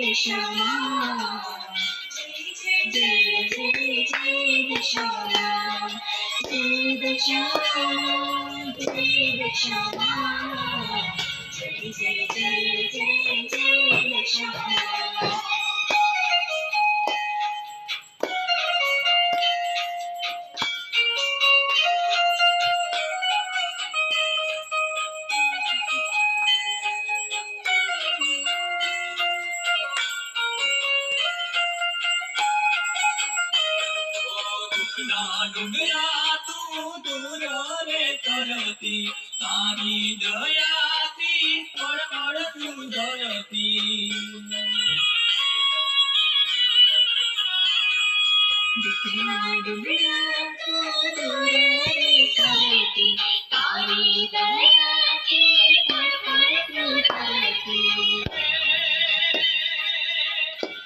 दशामा जय जय जय दशामा जय दशामा जय दशामा जय जय जय जय जय दशामा डुगरा तू दूर रे करती तारी दयाती पड़ तू धरती डुगरा तू दूर रे करती तारी दयाती पड़ तू धरती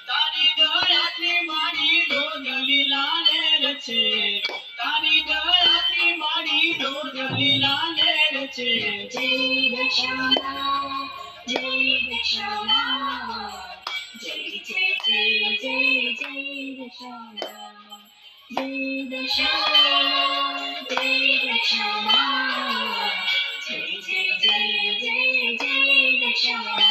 तारी दयाती मारी डोगली लाले छे तारी दयाती मारी डोगली लाले छे जय दशामा जय दशामा जय जय जय जय जय दशामा जय दशामा जय दशामा जय जय जय जय जय दशामा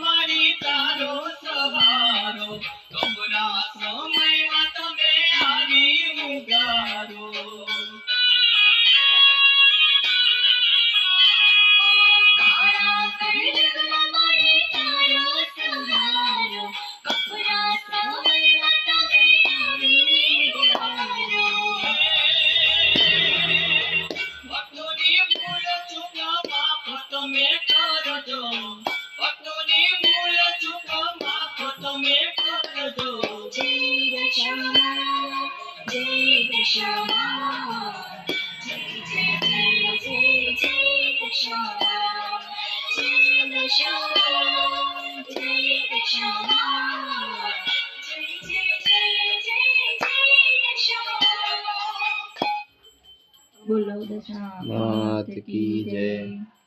मारी तारो सवारो कमरा समय तमे आवी उगारो तारा करजुआ मारी तारो सवारो कमरा समय तमे आवी उगारो भक्तोनी भूल चूक माफ तमे करजो भक्तोनी भूल चूक माफ तमे करजो जय दशामा जय दशामा जय जय जय जय जय दशामा जय दशामा जय दशामा जय जय जय जय जय दशामा बोलो दशामा मात की जय।